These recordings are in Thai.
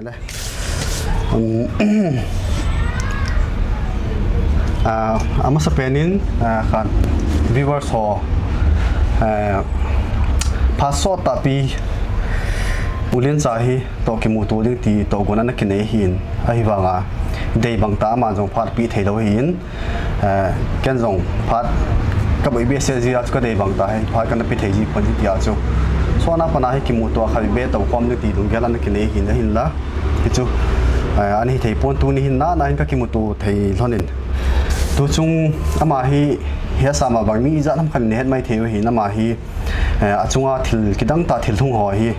เลยama sa penin kan viewers ho pasot tapi ulin sahi to ki mutu ding ti to gona na kine hin ahi wanga dei bang ta ma jong phat pi thei lo hin ken jong phat ka bai be se ji ka dei bang ta hai phat kan pi thei ji pon ji tia chu so na pana hi ki mutu kha be to kom ni ti dung gelan kine hin hin la ki chu ani thei pon tu ni hin na hin ka ki mutu thei lonin tu chung ama hi he sama bang mi za nam khan ne het mai theu hi na ma hi achunga thil kidang ta thil thung ho hi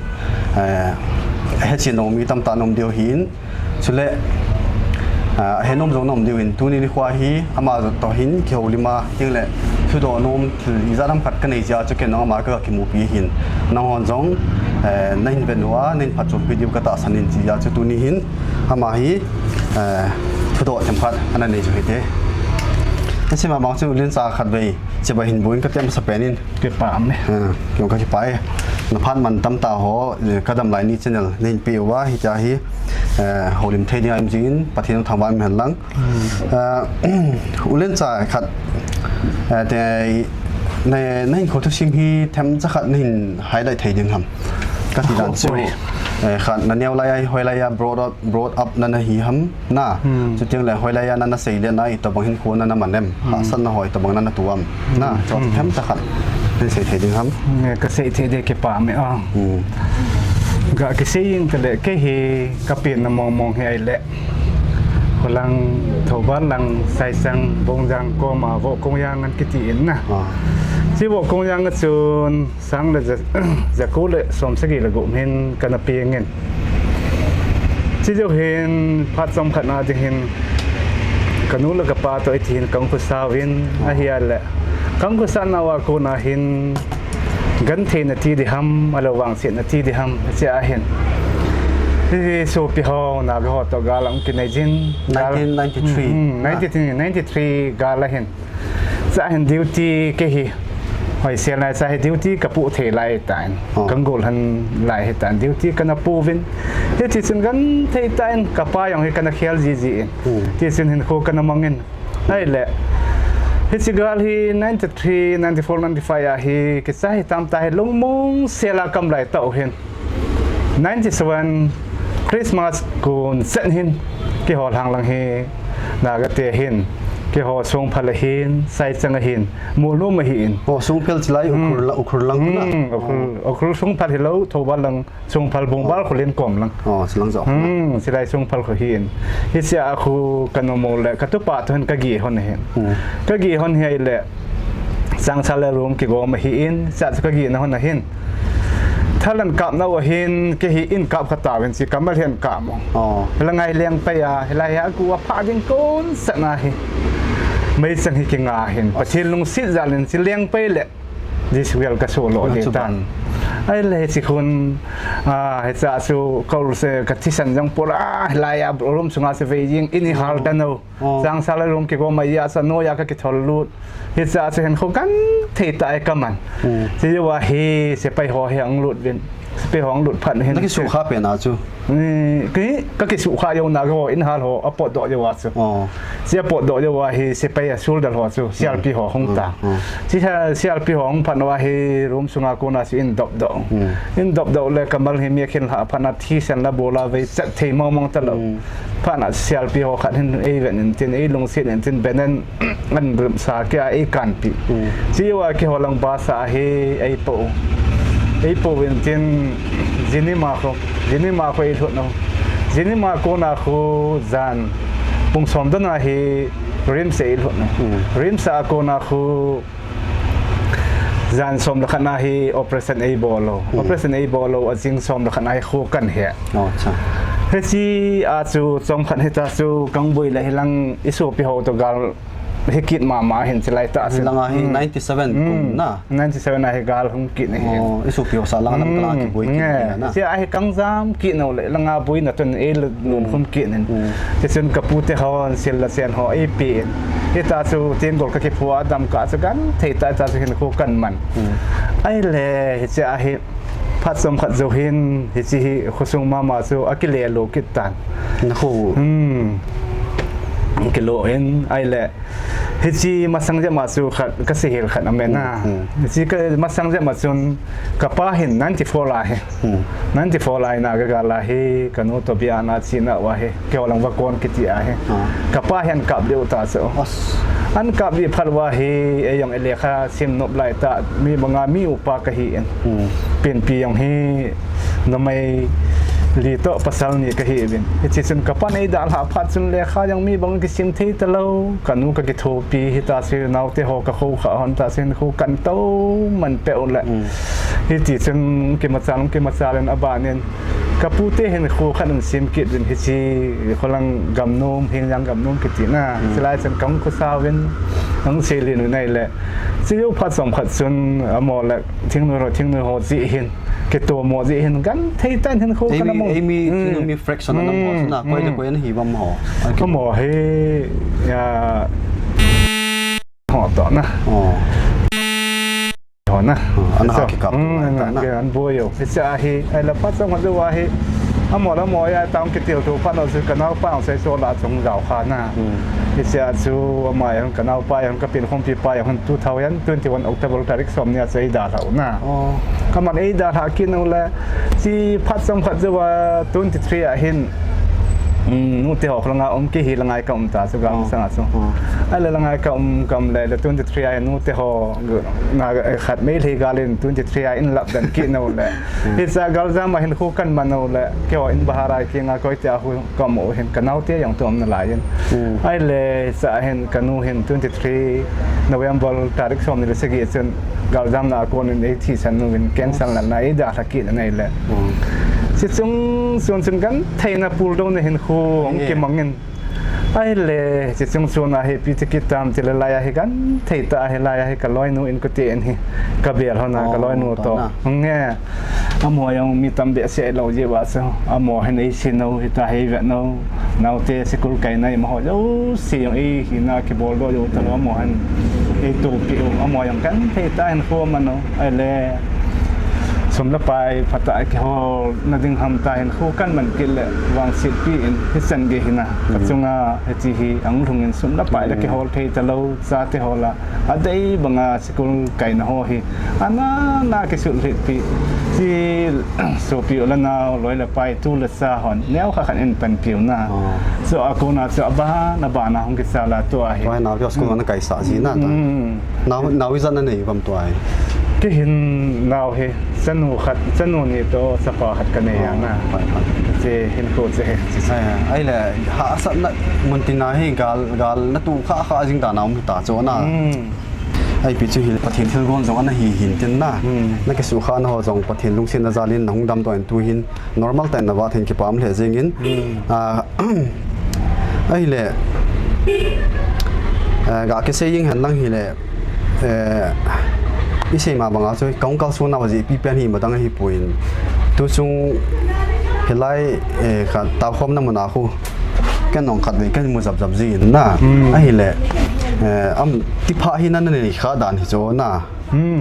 he chinom mi tam ta nom deu hin chule he nom jong nom deu in tu ni khwa hi ama to hin kholima hingle thu do nom thil za nam khat ka nei ja chu ke no ma ka ki mu pi hin na hon jong nain benwa nain phachom video ka ta sanin ji ya chu tu ni hin ama hi thu do cham khat ana nei chu heteใช่มาบางช่วงเล่นซาขัดไปจะไปหินบุญก็เตรียมสเปนินเก็บปามเนี่ยเกี่ยวกับที่ไปนภัสมันตั้มตาหัวกระดำลายนี้เช่นเดียวในปีว่าฮิจาฮีหัวลิมเทเนียมจีนประเทศทางบ้านเหมือนลังเล่นซาขัดแต่ในคนทุกสิ่งที่ทำจะขัดในไฮไลท์ไทยดึงทำก็ที่ด้านช่วยขัดนั่นเนี่ยลายหอยลาย broad up นั่นหีหำน่าจุดที่เลยหอยลายนั่นเสียเลียนตัวบางหินโคนนั่นมันเล่มสั้นน่ะหอยตัวบางนั่นตัวน่าจอดแคมป์จะขัดเป็นเศษเทดึงหำเนี่ยก็เศษเทเด็กเก็บปามไม่อ่ะก็เกษตรยิ่งแต่เด็กแค่เฮก็เปลี่ยนมองเฮไอเละคนลังถบ้านลังใส่ซังบงจังก็มาบอกกงยางนั่นกิติอินนะที่บอกกงยางก็จูนสังเลยจะกู้เลยสมสกิลกุเห็นกันเปียงเงินที่จะเห็นพัดสมขนาดจะเห็นกันนู้นแล้วก็ปาตัวไอทีนกังกุศลวินอาเฮียแหละกังกุศลนาวากูน่าเห็นกันเทนที่ดิฮัมมาระวังเสียนที่ดิฮัมจะเห็นที่โซปีฮอนาบิฮอตกาลังกินในจิน1993กาลเห็นจะเห็นดิวตี้เกฮีหอยเสียนายจะเห็นดิวตี้กับปูเทไลตานกังกูหันไลตานดิวตี้กันปูวินที่ที่สินกันเทตานกับป้าอย่างที่กันเขียลจีจีที่สินเห็นโคกันมังเงินนั่นแหละที่สิกาลที่93 94 95ฮีกิจให้ตามตาให้ลงมงเสียละกำไรต่อเห็น97คริสต์มาสกูนเส้นหินกี่หอทางลังเฮนากเตหินกี่หอทรงพลหินใส่จังหินมูลุ่มหินโอ้ทรงเพลสไลอุครุลังนะอุครุทรงพลหินแล้วทวัลังทรงพลบงบาลขลินกลมลังอ๋อสลังจอกสิได้ทรงพลขหินฮิเสียคูกันโมเลกตุปาทุนกะกีฮอนเห็นกะกีฮอนเฮเลสังสารรุมกี่กอมหินจัดกะกีนะฮอนเห็นถ้าลันกับนาวหินก็หินกับขตาเป็นสิกำมาเรียนกับแล้วไงเลี้ยงไปอ่ะอะไรฮะกูว่าพาจิงก้นสนาหิไม่สังหิกิงาหินประเทศลุงซิจาลินสิเลี้ยงไปเลยดิสเวลก็โซโลเดตันไอ้เลยสิคุณเฮซ่าสูเขารู้สึกกับที่สันจังปุระลายอับรมสุงาเสวียิงอินิฮาร์ดันโนจังสารรุมกี่กอมาย่าสโนยาก็คิดทอลูดเฮซ่าเห็นเขากันเทตายกับมันที่ว่าเฮเสไปหอเฮงหลุดเป็นไปหองหลุดพันเห็นนั่นคือสุขาเป็นอาจูก็คือสุขายงนาก็อินฮาร์หออปอดดอกยาวาสูเสียปอดดอกยาวาเฮเสไปสูลดหอสูเสียปีหอหงตาที่ถ้าเสียปีหองพันว่าเฮรุมสุงากูนาสิอินดอกดอกเลยกำลังเฮมีเข็นหาพันที่เซนลาโบลาเวจัดเทมองตลอดพันเสียปีหอขัดเห็นเอเวนเห็นเอลงเสียเห็นเบนนันมันเริ่มสาเกอกันปีที่ว่าเกี่ยวลังบาสาเฮไอโปเป็นเจนจินิมาโคอีทุนเอาจินิมาโคนาโคจานปุ่งสมดนาเฮริมเซอีทุนริมซาโคนาโคจานสมลักนาเฮโอเปอเรชั่นเอบอลอจิงสมลักนาเฮโคกันเฮเฮซีอาจูสมขันเฮตาจูกังบุยเลยลังอิสุปิโฮตกาลเฮกิดมาเห็นสิไลตาสิลังอาฮี97กุมนะ97อาฮีกาลหงกิดเห็นอิสุปิโฮสาลังน้ำกลางกิบุยกินะเสียอาฮีกังซามกินเอาเลยลังอาบุยนะจนเอลลุนคุมกินนั่นจะจนกับพูดที่เขาเสียละเสียนหอเอปีเฮตาจูเตียงกอลกับผัวดำกาสกันเทตาจะเห็นคู่กันมันไอ้เลยเสียอาฮี พัดสมขัดโซหินฮิจิขุสุงมามาซูอากิเลโลกิตัน นะคู กิโลเห็นไอแหละฮิจิมาสังเจมาซูขัดก็สิเฮลขัดอเมนาฮิจิก็มาสังเจมาซูนกะป้าเห็นนั่นที่ฟอลาเฮนั่นที่ฟอลายนากะกาลาเฮกันโนตบิอานาชินะวะเฮเกวลังวะกอนกิติอาเฮกะป้าเห็นกับเดียวตาโซอันกับวิพัลวะเฮเอยองเอเลคาซิมนบไลตามีบางามีอุปากะฮีเอนเปลี่ยนปียองเฮนำไมลีโตปัสสาวนี่ก็เห็นที่สุดกับปานไอ้ดาลหาพัดสุนเลขายังมีบางกิสิมที่ตะเลากันนูก็กิโทปีฮิตาซินาวเตโฮกะคูขาหันตาซินคูกันโตมันเปอแหละที่สุดกิมาซาลกิมาซาเลนอบาเนนกับผู้เตเห็นคูขันซิมกิดินฮิจิคนลังกำนมเพียงยังกำนมกิติน่าสลายจนกังกุซาเวนนังเซลินในแหละซิวพัดสมพัดสุนอมอละทิ้งมือโหจิเห็นque to mo ji hin gan thei tan hin kho kana mo mi fraction na mo na ko le ko yan hi bam ho ko mo he ya ho to na ho na an ha ki kap na ke an bo yo sa hi ai la pa sa ma wa hi amo la mo ya tang ke til tu pa no su kana pa ang sai so la chung rao kha naที่เสียชูมาอย่างกันเอาไปอย่างก็เป็นของปีไปอย่าง2021 October ตาริกสมเนี่ยจะได้ดาเราหน้าก็มันไอ้ดาหากินเอาละที่พัดสัมผัสจะว่า23เห็นนู่นที่หอกละงากี่หิละงายกับตาสุกามสังอาสุอะไรละงายกับเลยละ23นู่นที่หอกนาขัดไม่เลยกาลิน23อินลับดันกินเอาละที่จะกาลจามาเห็นคู่กันมันเอาละเกี่ยวอินบาฮารายที่งาก็จะเอาก็หมูเห็นกันเอาเตี้ยอย่างตัวมันหลายยันไอ้เลยจะเห็นกันนู่นเห็น23 November ตาริกสมนี่เลยสกิจนกาลจามนาโกนในที่ฉันนู่นแกนสันละนายดาทักกินนั่นแหละสิจงส่วนซึ่งกันไทยนาปูโดนเห็นคู่ของเกมังเงินไอ้เล่สิจงส่วนอาเหตุพิจิตามที่ละลายให้กันไทยตาให้ลายให้กันลอยนูอินกุฏิอันนี้กับเบียร์เขาหน้ากันลอยนูโตเงี้ยอามัวยังมีตำเบียเสียเราเยอะว่าซะอามัวให้ในสิโนให้ตาให้เวโนนาวเตสิกุลไก่ในมหอยเสียงไอ้หินาคิบอลโดอยู่ตลอดอามัวให้ไอ้ตัวปิวอามัวยังกันไทยตาเห็นคู่มันเนาะไอ้เล่สมละไปพัตตาเกี่ยวนัดิงทำตาเห็นคู่กันมันกินเลยวางสิทธิ์อินฮิสันเกหินะกับจงอาเจีฮีอังทุงเงินสมละไปแล้วเกี่ยวเทตะเลวซาเทฮอละอันใดบางอาสกุลไก่นะฮอฮีอันน่าเกี่ยวสุดฤทธิ์ปีที่สูบอยู่แล้วน่าลอยละไปตู้ละซาหอนแนวขันเอ็นเป็นผิวหน้าส่วนอากูน่าจะบ้านาบานาของกิจลาตัวฮีว่านาวิสกุลมันไก่สาจีน่ะนาวิจันนั่นเองบางตัวก็เห็นเราเห็นสนุกขัดสนุกนี่ตัวสปอร์ตขัดกันเนี่ยนะจะเห็นโคตรจะเห็นใช่ไอ้แหละหาสัตว์มันตินาให้กาลนัตุข้าจริงตาหนาวตาโจน่ะไอ้ปิจุหินปะเทียนที่ร้อนจงอันนั้นหินเต็นน่ะนั่นก็สุขานะฮะจงปะเทียนลุงเซนนาซาลินหงดำตัวเองตัวหิน normal แต่นะว่าเทียนกี่ปามเหลือจริงไอ้แหละกาเกษยิงหันลังหิแหละอีเสมาบางอาช่วยกองก้าวส่วนนาวจีปีเป็นหิมาตั้งหิปุยนตัวจงเฮลัยขัดตาคมน้ำมันอาคูแกน้องขัดเลยแกมือจับจีนน่ะไอ้แหละที่พาหินั่นนี่ขาดานหิโจน่ะ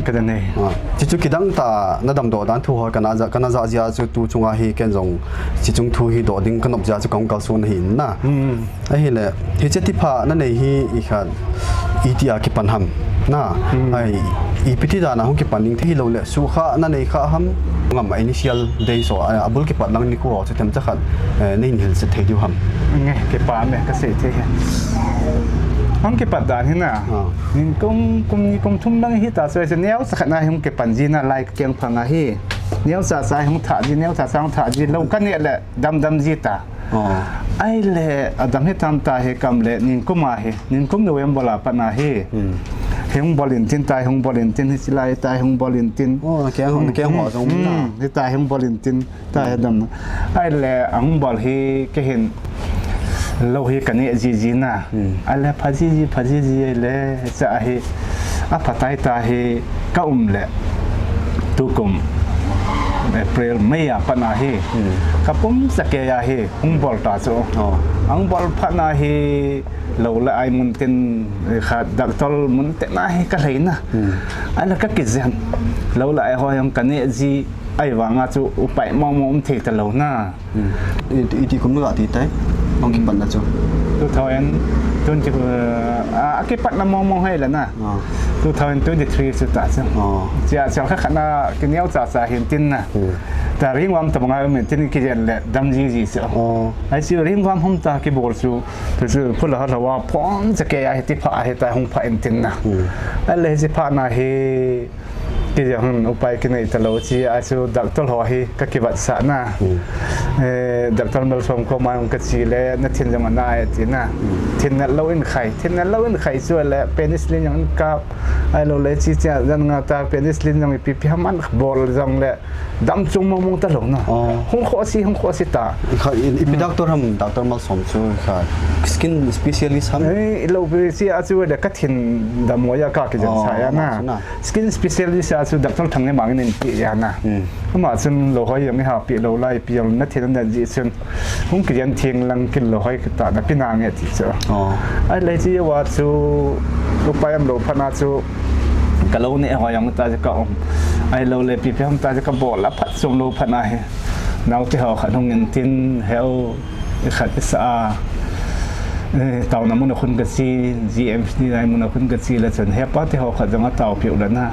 ก็ได้เนี่ยจุดคิดดังตานาดำโดดานทูหอยกันอาจจะจุดตัวจงอาหิแกจงจุดทูหิโดดิ้งขนมจะกองก้าวส่วนหินน่ะไอ้แหละที่เจ็ดที่พานั่นนี่หิอีขัดอีที่อาคิปันหำน่ะไอ้อีพิธีดานะห้องเก็บปันนิ่งที่เราเลยสุขานั่นเองข้าทำงามอินิเชียลเดย์ส่วนบุลเก็บปันลังนี่กูอ๋อจะทำจะขัดนี่เห็นเสร็จเดียวทำไงเก็บปันเนี่ยก็เสร็จที่ห้องเก็บปันดานที่น่ะนี่กุมทุ่มลังที่ตาสวยจะเนี้ยสักหน่อยห้องเก็บปันจีน่ะลายเกียงพังอ่ะที่เนี้ยสาสายห้องถาจีเนี้ยสาสางถาจีเรากันเนี่ยแหละดำจีตาไอ้เล่ดำให้ทำตาให้กำเล่นิ่งกุมาให้นิ่งกุมดูยังบลาปนาให้เฮงบอลินตินตายเฮงบอลินตินที่สิไลตายเฮงบอลินตินโอ้แกหัวตรงนั้นที่ตายเฮงบอลินตินตายดำไอ้เล่อังบอลเฮก็เห็นเราเฮกันเนี่ยจีน่ะไอ้เล่พาจีเล่จะเฮอ่ะพัดไตตาเฮก็เล่ตุกุมApril Mei apa nahi kapum sakya he bol ta so ang bol pha nahi lo la ai mun tin kha dak tol mun te nahi ka leina ala ka kizan lo la ai ho yam kane ji ai wanga chu upai mom the ta lo na iti kum ga ti tai ong ki pan na chu tu thoen tun chu a ki pat na mom hai la na tu thoen 23 su ta chu sia sia kha khana ki neu cha sa hin tin na ta ring wam ta banga men tin ki jen le dam ji ji chu ai si ring wam hom ta ki bol chu tu chu phula ha wa pon cha ke ai ti pha he ta hong pha en tin na ai le si pha na he ki yang upai ki nei ta lo chi a chu doctor ho hi ka ki bat sa na doctor mel som ko ma ka chi le na thin jang na ai ti na thin na lo in khai chu le penicillin yang ka ai lo le chi cha jan nga ta penicillin yang pi pi man bol jang le dam chung mong ta lo na hong kho si ta ipi doctor mal som chu kha skin specialist ham lo bi si a chu le ka thin da mo ya ka ki jan sa ya na skin specialist chu doctor thang ne mang nin pi ya na ma chun lo hoi yang ha pi lo lai pi na thin na ji chun hung ki jan thing lang kin lo hoi ta na pi na nge ti chu ai le ji wa chu lu pa yam lo phana chu ka lo ne ho yang ta ka om ai lo le pi pi ham ta ka bol la phat som lo phana he nau ti ho kha nong in tin hel khat sa tàu nằm muốn khun cái gì GM này muốn khun cái gì là chân hẹp bắt thì họ khởi động tàu phiếu là na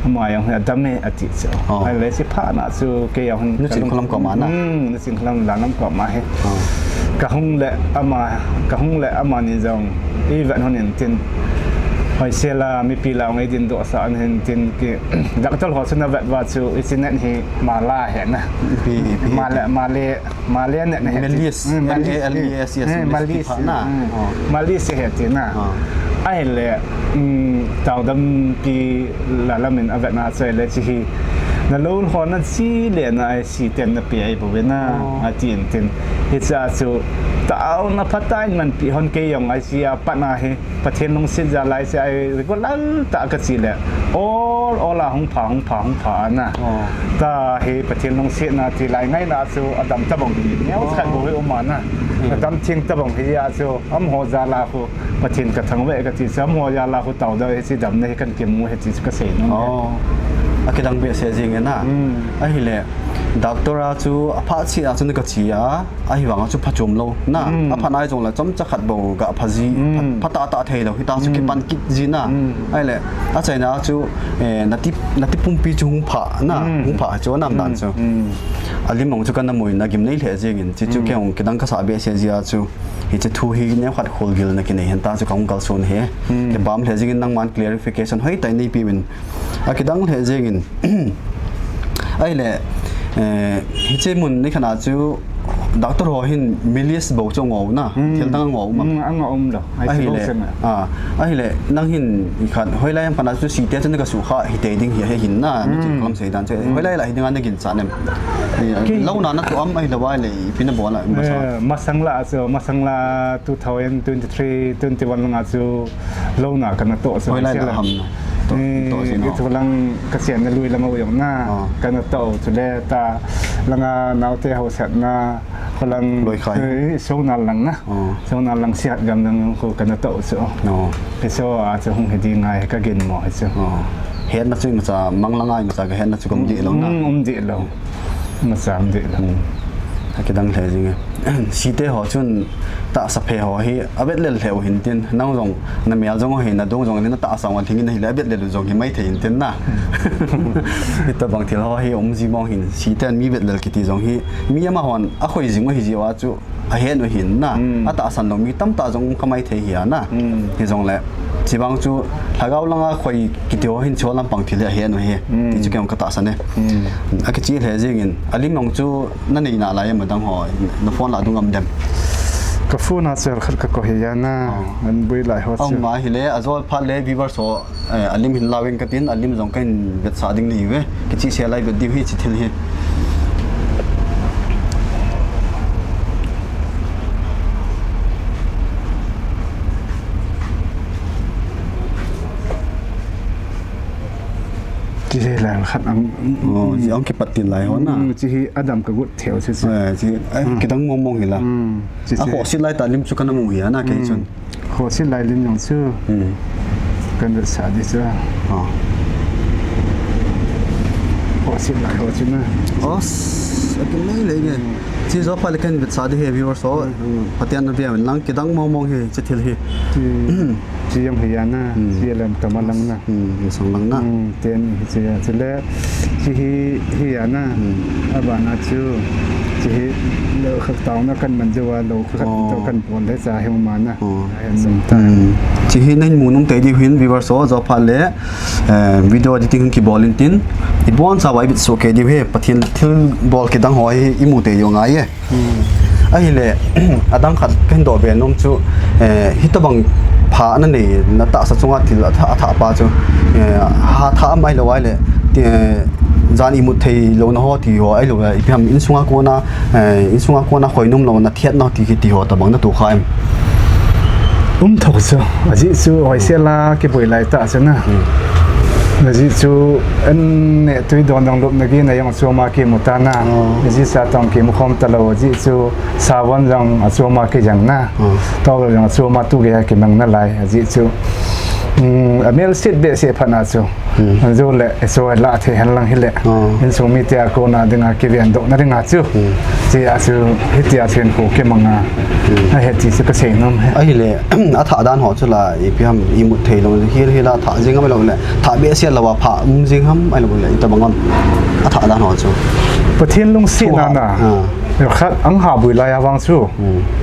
mà yang là đam mê ati chứ hay là sẽ phá na chứ cái yang nó chỉ không làm cỏ má na nó chỉ không làm cỏ má hết cả không lẽ ama như dòng ý vậy hơn tiền hồi xưa là mi pi lao ngay tiền độ sa anh hình tiền cái đặc tol họ sẽ na vậy và chứ ít nên thì mà la hết na mà lẽ này Malaysia hết tiền na ai lẽ tàu đâm pi là mình ở Việt Nam chơi lẽ chỉ na lâu họ na chỉ lẽ na chỉ tiền na pi ai bố bên na tiền hết ra chứ tao na phát tai mình pi hòn cây yang ai chỉ bắt na heประเทศลงสิ้นจะไล่เสียไอ้ก็ลั่นตากระสีแหละโอ้ละหงผานะตาเฮประเทศลงสิ้นนะที่ไล่ง่ายนะสู่อดัมตะบงดีเนี่ยใครบอกให้ออกมานะอดัมทิ้งตะบงที่ยาสู่อำหัวจาลาคูประเทศกระทั่งเวกระติสำหัวยาลาคูเต่าได้สิดำในกันเก็บมูเฮติสกเกษตรนั่นแหละอาคิดังเบียเสียจริงนะไอ้เละดักตัวเราจู่พัดเสียจู่นึกว่าเสียไอ้หวังว่าจู่พัดจมโลนะพัดนายจงละจำจะขัดบ่กับพัดจีพัดตาเทเราที่ตาจู่เก็บปันกิจีนะไอ้เละอาใจนะจู่นาทีปุ่มปีจู่หงผานะหงผาจู่น้ำดันจู่อาลิมมองจู่กันน้ำมวยนะกิมในเหตุจริงจู่แค่องคิดังก็สาเบียเสียจีจู่ฮิจะทูฮีเนี่ยขัดโคลกิลนักเนี่ยเห็นตาจู่ของกัลโซนเฮเก็บบามเหตุจริงนั่งมัน clarification เฮ้ยแต่นี่ปีวินอาคิดังเหตุจริงไอ้เละฮิเจมุนในขณะจู่ดักตัวหัวหินมิลลิสบอกจงเอานะเที่ยวตั้งเอามั้งเอาเหรอไอ้เละไอ้เละนั่งหินขัดห้อยไล่ปนัดจู่สีเตี้ยจนก็สุขาฮิเตดิ้งเหินนะนี่จึงคำเสียดันเจ้ห้อยไล่ละฮิตงานนักกินสารเนี่ยเล่านั้นตัวไอ้ละว่าเลยพินาบอลละมาสังละ2023 21งาจู่เล่าหนากันนะโตห้อยไล่ละทำitu lang kasihan na lui lang uyong na kana to tule ta lang naute hauset na kolang so na lang sihat gam nang ko kana to so so a so hong hedi ngai ka gen mo so het na chu ma manglangai ma ga het na chu kom di lo na di lo ma sam di lo akidang the jing site ho chun ta sa phe ho hi abet lel theo hin tin nang jong na mel jong hi na dong jong ni na ta sa wan thing ni la abet lel jong hi mai the hin tin na ita bang thil ho hi ji mong hin site mi bet lel ki ti jong hi mi ama hon a khoi jing hi ji wa chu a hen no hin na a ta san lo mi tam ta jong kamai the hi na hi jong le chỉ bằng chú thà gạo lăng khoai kí tiêu hình cho làm bằng thì là hiện rồi he thì chú kêu cái tạ san này cái chỉ là gì nghìn alim nong chú nãy nãy lại mà đang hỏi nó phone lại đúng không dem cái phone nó sẽ khởi cái câu hiện na anh bơi lại hỏi ông mà hiện lẽ azol phát lẽ viewer so alim hin lawin cái tin alim giống cái việc sa ding này về cái chỉ sẽ lại việc điều hi chỉ thiên he chỉ là khát ăn chỉ ông cái bát tiền lại hả na chỉ Adam cái gút theo chứ chỉ cái đang mong hiểu là họ xin lại ta lim chú cái nào hiểu na cái chuyện họ xin lại lim nhung chứ cái việc sao đi chứ họ sit lại hồ chứ na os akin nei lege chi zo pa lekan bit sa de he viewer so patian na bia lang kidang mong he chathil hi chị em hiểu na chị làm tầm lăng na song lang na tiền chị lẽ chị hiểu na bạn na chú chị lỡ khắc tao na cần mình cho lỡ khắc tao cần buồn để ra hiểu mà na chi hi nei mu nung te di hin viewer so zo pa le video editing ki bolin tin it won sa wai bit so ke di he pathin thil bol ki dang hoi imu te yo ngai ye ai le adang khat ken do be nom chu hitabang pha na nei na ta sa chunga thil tha pa chu ha tha mai lo wai le zani mu thei lo na ho ti ho ai lo i pham in sunga ko na khoi num lo na thiat na ti ki ti ho ta bang na tu khaim thầu số ở dị chú hỏi xe la cái buổi lại tạ chứ na ở dị chú anh nè tôi đón đồng lụm này này yang số mà cái một ta na ở dị sa tông cái một không ta lâu ở dị chú sa văn rằng ở số mà cái chẳng na tao rồi rằng số mà tu cái mang na lại ở dị chú ở mấy sit bệ sẽ phát na chú rồi lại số lại thì hành lang hết lệ nên số mi tia cô na đừng cái viện động na đừng chú chỉ à chú hết tia chuyện của cái mang à hết chỉ sẽ có thể nôm ai le a tha dan ho chula i pham i mu thei lo hi la tha jing am lo le tha be sia lawa pha jing ham ai lo le ta bangon a tha dan ho chu pathin lung si na na khat ang ha bui la ya wang chu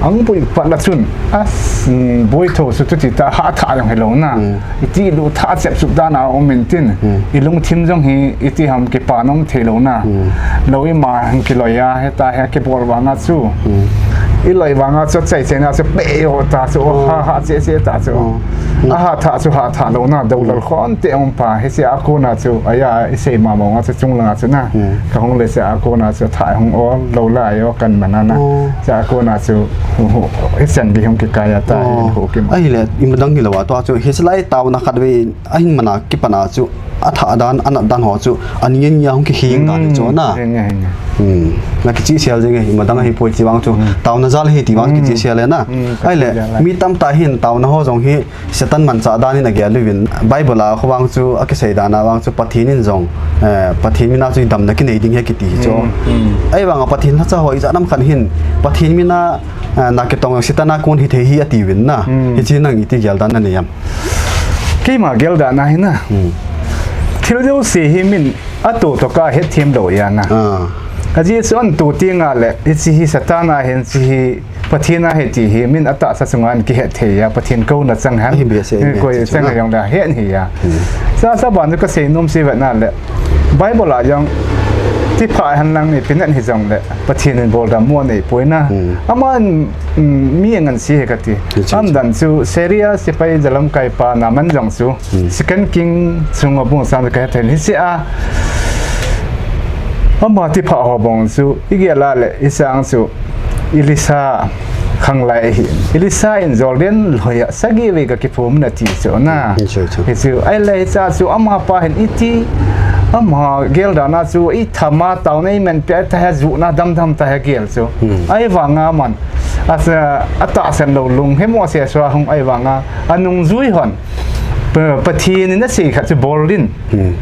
ang bui pat la chun as boi tho su tu ti ta ha tha yang hello na iti lu tha chep su da na o min tin i lung thim jong hi iti ham ke pa nom thelo na lo i ma hang ki lo ya he ta he ke bor wa na chu i loi wa nga chu chai chen na chu pe yo ta chu ha che ta chu a ha tha lo na do lo khon te on pa he se a ko na chu aya i se ma mo nga chu chung la chu na ka hong le se a ko na chu thai hong o lo la yo kan manana cha ko na chu he sen bi hong ki kaya ta ho ki ai le i madang hi lawa to chu he slai taw na khat we a hin mana ki pana chu a tha dan an dan ho chu anian ya hong ki hing dan chu na na ki chi sial jeng hi madang hi poi chi wang chu taw na zal hi ti wang ki chi sial le na ai le mi tam ta hin taw na ho jong hi setan man cha dan na ge luwin bible a khowang chu a ki sei dana wang chu pathin in jong pathin mi na chu dam na ki nei ding he ki ti chu ai wang a pathin cha hoi ja nam khan hin pathin mi na na ke tong sitana kun hi the hi ati win na hi chi nang iti gyal dan na ne yam ki ma gel da na hin na thil jo se hi min ato to ka he thim do ya na aji son tu tinga le chi hi satana hen chi hi pathina he ti hi min ata sa sungan ki he the ya pathin ko na chang han ko chang yang da he hi ya sa ban ka se nom si va na le bible a yangที่พายหันหลังนี่เป็นนั่นที่จังเลยประเทศนี้บอลดำมัวนี่ป่วยนะอามันมีเงินสิเหกันที่อันดันซูเซียสิไปจะลำไก่ปานามันจังซูสิกันกิงซุงอบุ้งสามกันเทนฮิเสียอามาที่พาหัวบงซูอีกอย่างละเลยอิสังซูอิลิซาขังไลหินอิลิซาอินจอร์แดนลอยสักกี่เวกกี่ผมนาทีซูนะฮิซูไอเลยซาซูอามาพาเห็นอิทีมาเกลดานาจูอีธรรมะตาวนี้มันเป็นแต่จุน่าดำแต่เกลจูไอ้วางามันอาจจะอัตตาเส้นเราลุงให้มัวเสียสวะของไอ้วางาอันนุ่งจุยหันปะทีนี่นั่นสิขัดจะบอลลิน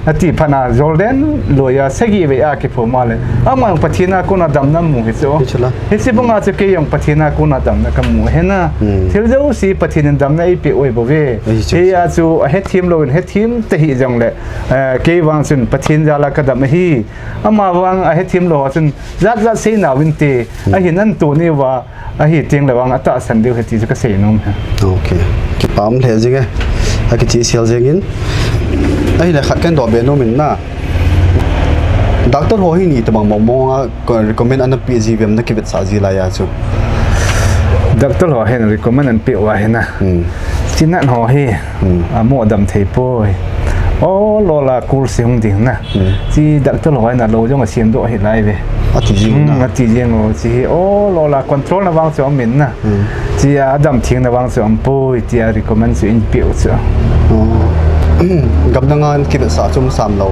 อธิพนาจอร์แดนลอยสักกี่เวอาคิดผมมาเลยมันปะทีน่ากูน่าดำน้ำมูฮิโซฮิซิบังอาจจะเกี่ยงปะทีน่ากูน่าดำน้ำกับมูเห็นนะที่เราสิปะทีนั้นดำน้ำอีปีโอ้ยบ่เว่เฮียจูเฮทีมเราเฮทีมแต่ฮีจังเลยเกี่ยวกับส่วนปะทีนจาละกระดับไม่ฮีมาวางเฮทีมเราส่วนจัดเสียนาวินเตไอ้นั่นตัวนี้ว่าไอ้จริงเลยวางอัตตาสันเดียวเฮทีจะก็เสียนุ่มโอเคคิดปั๊มเลยจริงไงไอ้กิจเสียจริงไอ้เลยขัดกันดอกเบี้ยโนมินนะดักเตอร์โฮฮินี่ตัวบางมองก็ recommend อันนั้น PGVM นักกิจสาจีลายาจูดักเตอร์โฮเฮน recommend อันเปียวไว้นะที่นั่นโฮเฮโมดำเทปอยโอ้โลลาคูลเสียงดิ่งนะที่ดักเตอร์โฮน่ะโลจงมาเสียงโดเห็นไรเว้อติจิงนะอติจิงโอที่โอ้โลลา control นะวางเสียงมินนะที่ดำทิ้งนะวางเสียงปุยที่ recommend เสียงเปียวเสียกับงานกิจสาจุ่มสามโล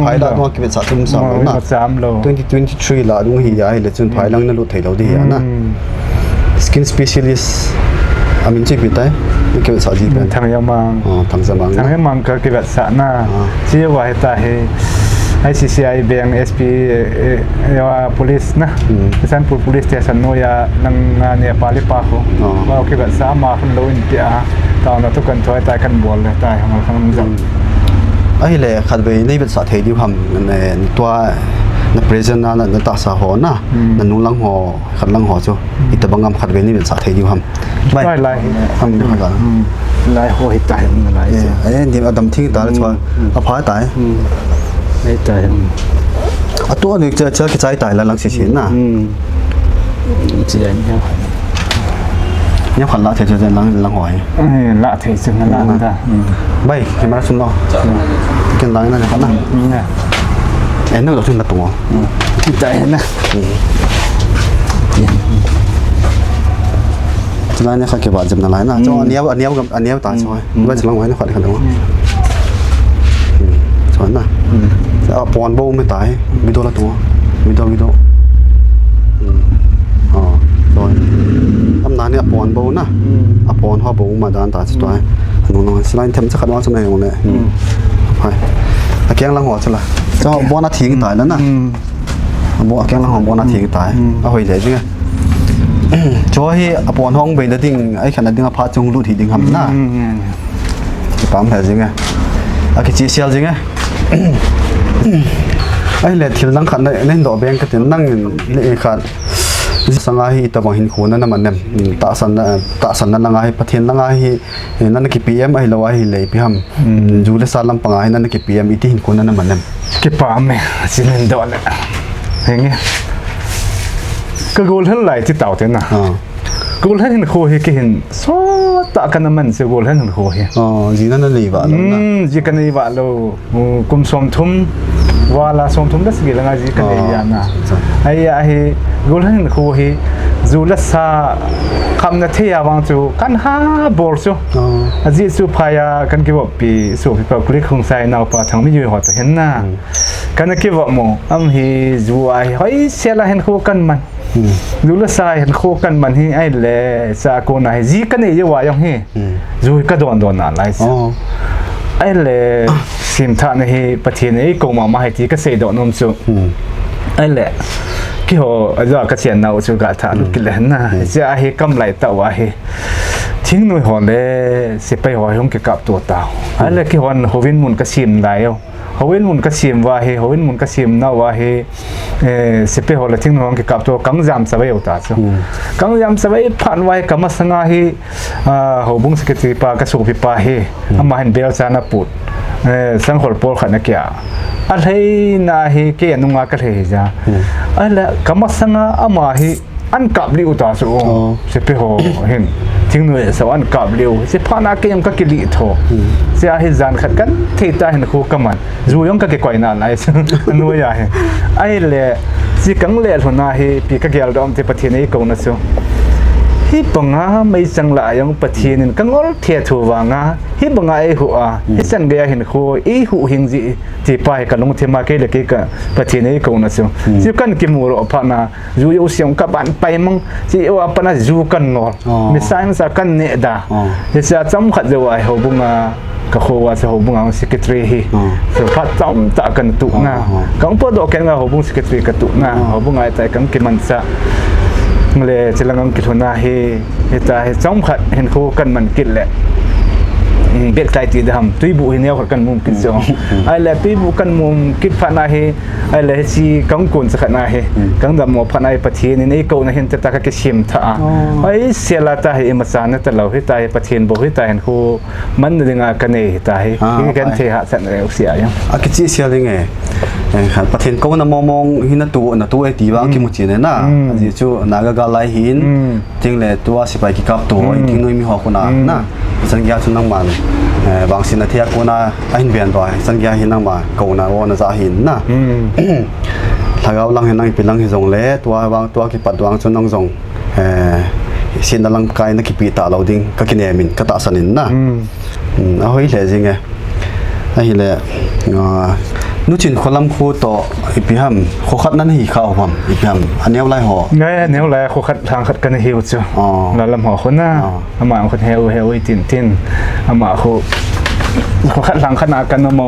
ภายหลังว่ากิจสาจุ่มสามโลนะ2023ละดวงหิยาให้เลยจนภายหลังนั้นลุดเทเราดีนะ skin specialist อามินจีบิดได้กิจสาจีเป็นทางยามังทางสมังทางยามังก็กิจสาหน้าที่ว่าให้ตาให้ ICCI beng SP ya polis na kesan polis station no ya nang ne pali pa ko wa ke ba sama kan lo in pia ta na to kan thoi ta kan bol le ta hang khang jam ไอ้เลยขัดไปในเป็นสาเหตุที่ทำในตัวในประเทศนั้นในตาสาหอนะในนุ่งลังหอขัดลังหอจ้ะอีแต่บางคำขัดไปนี่เป็นสาเหตุที่ทำไม่ไรทำยังไงกันไรโหยตายมันไรไอ้เดี๋ยวอดัมทิ้งตายแล้วช่วยเอาพายตายไม่ตายตัวนึงเจอกระจายตายแล้วหลังเสียน่ะเจียนยังขัดละเทจะลังหอยละเทจึงละนะใบเห็นไหมสุนทรกินอะไรนั่นนะครับนะเอ็นนึกถึงตัวใจนะจะไล่เนี่ยเขาเก็บไว้จำนวนไรนะจ้าอันนี้ตายช่วยไม่จะลังไว้นะขอดีกันดูช่วยนะจะเอาปอนโบไม่ตายมีตัวละตัวมีตัวอ๋อช่วยทำนานเนี่ยปอนโบนะเอาปอนห่อโบมาด้านตาช่วยน้องๆสไลด์เทมสักขัดว่าสมัยของเนี่ยไปตะแกงลังหัวใช่ไหมเจ้าบอนาทิ้งตายแล้วนะบอแกงลังหัวบอนาทิ้งตายเอาไปเลยใช่ไหมช่วยให้ปอนห้องไปได้ดิ้งไอ้ขนาดดิ้งพาจงรูที่ดิ้งทำหน้าปั๊มแผลจริงไงอากิจิเซียลจริงไงไอ้เล็ดที่นั่งขันในดอกแบงก็จะนั่งเล่ขันสังหาตะวันหินคูนั่นมันเนี่ยตาสันนั่นละไงประเทศละไงนั่นกี่ปีเอ็มไอ้ละวะเลยพี่ฮัมจูเลสาลัมปังไงนั่นกี่ปีเอ็มอีที่หินคูนั่นมันเนี่ยกี่ปามเนี่ยสินดอนเห็นไงก็กูเห็นไหลที่เต่าเต็นน่ะกูเห็นโคเฮกิเห็นโซตะกันมันเสียกูเห็นโคเฮจีนั่นเลยว่ะจีกันเลยว่ะเรากุมสมทุมว่าละสมทุมได้สกิลงาจีกันเลยยานะไอ้กูเห็นโคเฮจูเลสาคำนั้นที่ยาวังจูกันหาบอลซูจีสูพายากันกี่ว่าปีสูพี่ปากุลิคงใส่นาวปะทั้งไม่อยู่หัวตัวเห็นน่ะกันกี่ว่าโมฮีจูไอ้เฮ้ยเสียละเห็นโคกันมันดูแลสายเห็นโคกันมันที่ไอ้เล่สากูน่ะจีกันนี่ยังว่ายังฮีจูก็โดนอะไรสิไอ้เล่สิมท่านี่ประเทศนี้กูมาให้ที่ก็เสียดอกนมจูไอ้เล่กี่หัวจะก็เสียนาวจูกัดท่าลูกกิเลนน่ะจะไอ้กำไรตัวไอ้ทิ้งหน่วยหัวเล่สิไปหัวห้องเกี่ยวกับตัวเต่าไอ้เล่กี่หัวหัววินมุนก็สิมได้เขาเว้นมุนกระชิมว่าเฮเขาเว้นมุนกระชิมน่าว่าเฮสิเปหัวละทิ้งน้องเกี่ยวกับตัวกังยามสบายอุตาจ้ะกังยามสบายผ่านไว้กับมาสังเฮเขาบุ้งสกิติปากระสุพิปาเฮอามาเห็นเบลจานาปุดสังขลโพลขันนักยาอะไรน่าเฮเกี่ยนุ่งอากาศเฮจ้ะอะไรกับมาสังอามาเฮอันกับลิอุตาสูสิเปหัวเห็นทิ้งหน่วยสวรรค์กับเร็วสิพานาเกยมก็กิริโถเสียให้จานขัดกันที่ตาเห็นคู่กับมันจูยงก็เกี่ยวกับอะไรซึ่งหน่วยใหญ่ไอ้เล่สิกังเล่หัวหน้าเฮปีก็เกี่ยวดอมที่ประเทศนี้กูนะซูฮิบังอาไม่จังหลายยังประเทศนึงกังอลเทียถูวังอาฮิบังอาไอหัวฮิสันเกียเห็นคู่ไอหูหิงจีที่ไปกันลงที่มาเกลี่ยกับประเทศนี้กูนะซูสิกันกิมูโรพานาจูยงเสียงกับบ้านไปมั่งสิว่าปนาจูกันนอมิสัยมันสักกันเนดาฮิจะจำขัดจะว่าเขาบุงอาก็เขาว่าจะเขาบุงอาสิกตรีฮีสุภาพจำตากันตุนะกังพอดอกแกงเขาบุงสิกตรีกันตุนะเขาบุงอาแต่กังกิมันซะเลยจะลังกิจนาเฮตาจ้องขัดเห็นคู่กันมันกินแหละเบ็ดใจตีดำตุยบุเหี่ยวกันมุมกินซองไอ้เล่ตุยบุกันมุมกินพันนาเฮไอ้เล่ชีกังกุนสักนาเฮกังดำมอพันไอ้ปะเทียนนี่กูน่ะเห็นแต่ตากะชิมท่าไอ้เสียละตาเฮมาสานแต่เราเฮตาปะเทียนบุเฮตาเห็นคู่มันดึงอากันเฮตาเฮกันเทหะสันเร็วเสียยังอากิจิเสียยังไงครับประเทศกูน่ะมองหินตัวไอ้ตีว่ากิมุจิเนี่ยนะจิจูนากะกะไลหินทิ้งเลยตัวสิไปกิกับตัวทิ้งนุ้ยมีหัวกูนะสัญญาชุนนังมันบางสิ่งที่กูน่ะไอ้เบียนตัวสัญญาหินนังมากูน่ะว่าน่ะจะหินนะถ้าเราลังเห็นนังเป็นลังหินทรงเล่ตัวกิปัดวางชุนนังทรงสิ่งนั้นลังกายนักกิปีตาเราดิ้งก็กินเอมินก็ตาสันินนะเอาให้เลยจริงไงไอ้เลย นุชินคนลำคูต่ออีพิหัมโคขัดนั้นหีข้าวความอีพิหัมอันนี้อะไรหอ ไงแนวแลเขาคัดทางคัดกันเฮวจ้ะ อ๋อ แล้วลำหอคนน่ะอามาคนเฮวอีตินอามาเขาคัดทางขนาดกันโม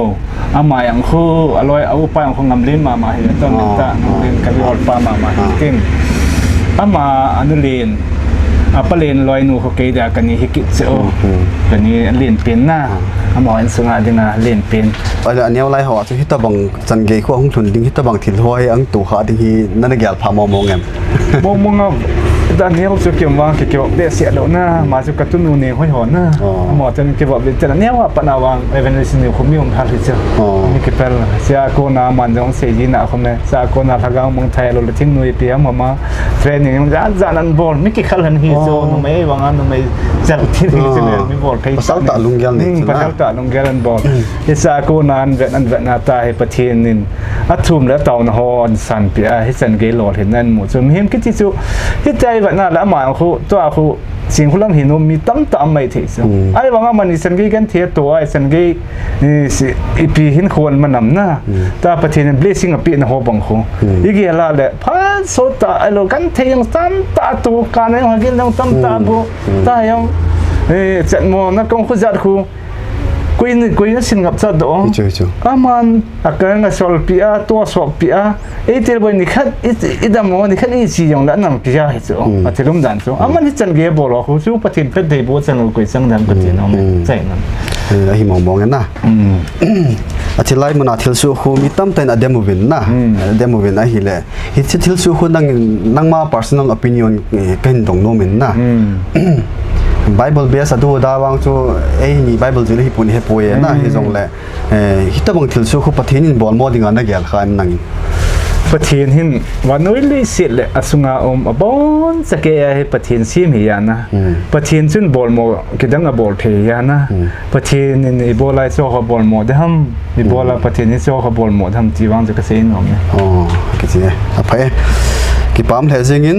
อามาอย่างคู่อร่อยเอาไปของงำลิ้นมาเห็นต้นตะงำลิ้นกันรอดปลามาตินอามาอนุลีนปเลนลอยนูเขาเกยกันนี่ฮิกิเซโอกันนี่เลียนเป็นน่ะอามาอันสงาดินาเลียนเป็นอันนี้อะไรหอจะฮิตบังจันเกยขั้วหุ่นทุนดิ้งฮิตบังถิ่นห้อยอังตู่ขาดิ้งฮีนั่นแกลพามองแงมมองตอนนี้เขาจะเกี่ยวว่าเกี่ยวเดเสียแล้วนะมาสุกัตุนูเนี่ยห้อยหอนนะหมอจะเกี่ยวกับจะเนี่ยว่าปนาวางเอเวนซินิคุมิมทันทีเจ้านี่คือเป็นเสียโกนามันจะต้องเสียจีน่ะคนเนี่ยเสียโกนาทางเมืองไทยเราเลยทิ้งนุยเปียมาเทรนนิ่งมันจะนันบอลไม่กี่ขั้นฮีโซนุ่มไม่วางนุ่มไม่จัดที่นี่จะเลยไม่บอลใครภาษาตะลุงยันนี่ภาษาตะลุงยันบอลเสียโกนานเวนาตาให้ประเทศนินอัตุมและตาวน์ฮอนสันเปียให้สันเกลโลเห็นนั่นหมดส่วนมิมคิดที่สุดที่ใจแบบนั้นแล้วมาเขาตัวเขาสิ่งคุณลังเห็นว่ามีตั้มไม่ถี่สิไอ้บางมันนี่สันกีกันเทียตัวไอ้สันกีนี่สิอีพีหินควรมันนำหน้าแต่ประเทศนั้นเบลซิงกับปีนหัวบังคูอีกอย่างละเลยพันโซตาไอ้เรากันเทียงตั้มตาตัวการยังกินยังตั้มตาบุตายังจัดมอนักกองขุดจัดคูกุยนี่สิงกับจัดดองอามันอาการก็สอบปีอาตัวสอบปีอาเอเทลบอยนี่ขัดอีดามอนี่ขัดอีจีอย่างนั้นปีอาเหรออาเทลุมดันโซอามันนี่จันเก็บบอลเขาสู้ประเทศเป็นเดบุจันกุยจังดันประเทศน้องใจนั้นหิมองกันนะอาทิตย์ไล่มันอาทิตย์สู้คู่มีตั้มแต่นเดโมวินนะเดโมวินนะฮิเลฮิตทิลสู้คู่นั่งมา personal opinion กันตรงโน้มินนะBible base adu dawang chu ni Bible jile hi pun he poe na hi jong le hitabang thil su khu pathin in bol moding ana gyal khan nang ประเทศหินวันนู้นเลยเสียเลยอสุงาอมบอนสเกยให้ประเทศซีมียานะประเทศจุนบอลโมกิดังกับบอลเทียนะประเทศนี่บอลไล่โซ่กับบอลโมเดฮัมนี่บอลประเทศนี้โซ่กับบอลโมเดฮัมจีวังจะเกษตรน้องเนี่ยอ๋อก็ใช่อภัยกี่ปั๊มเทซิงิน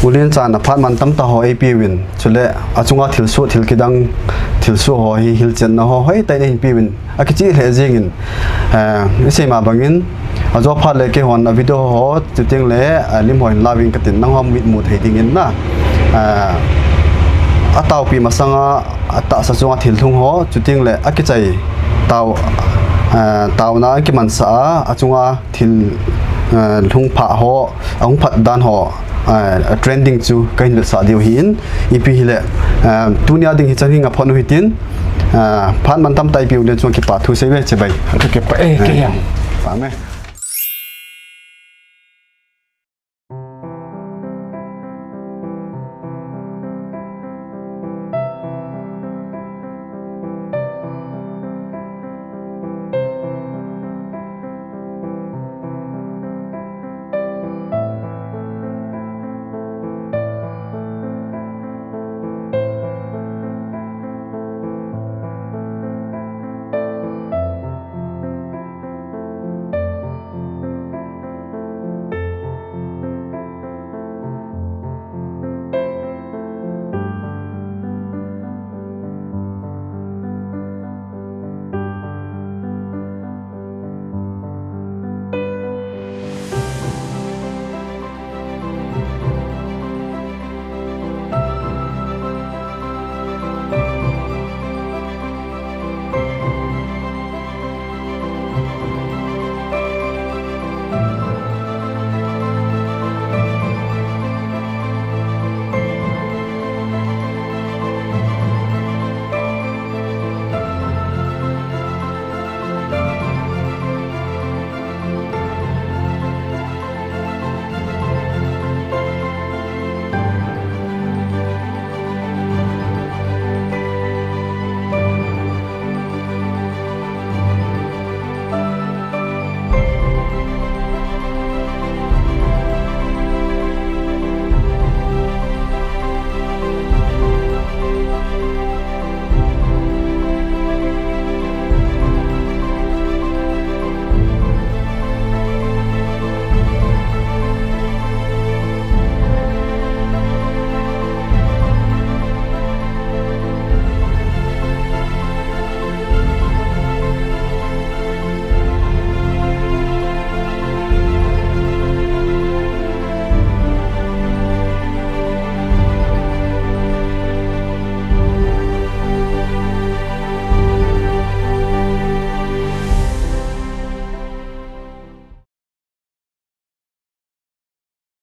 อุเลียนจานอพาร์ตมันตั้มตาหอเอพีวินชุดเล่อาจุงอาทิลสุทิลกิดังทิลสุหอฮิลเจนนะหอเฮ้ยแต่ในเอพีวินอากิจิเฮซิงินนี่ใช่มาบังอินอาจจะพาเล็กหอนวิดีโอหอจุดเตียงเล่ลิมหอยลาวิงกตินนั่งหอมมิดมุดเฮติงินนะอาตาวปีมาสังอาตาสัจงอาทิลทุ่งหอจุดเตียงเล่อากิใจตาวนะกิมันสาอาจุงอาทิลทุ่งผาหอองผัดดานหอtrending chu kain le sa dio hin ipi hile tunia ding hi changing a phonu hitin phan man tam tai piu le chu ki pa thu se ve che bai ke pa e ke yang pa me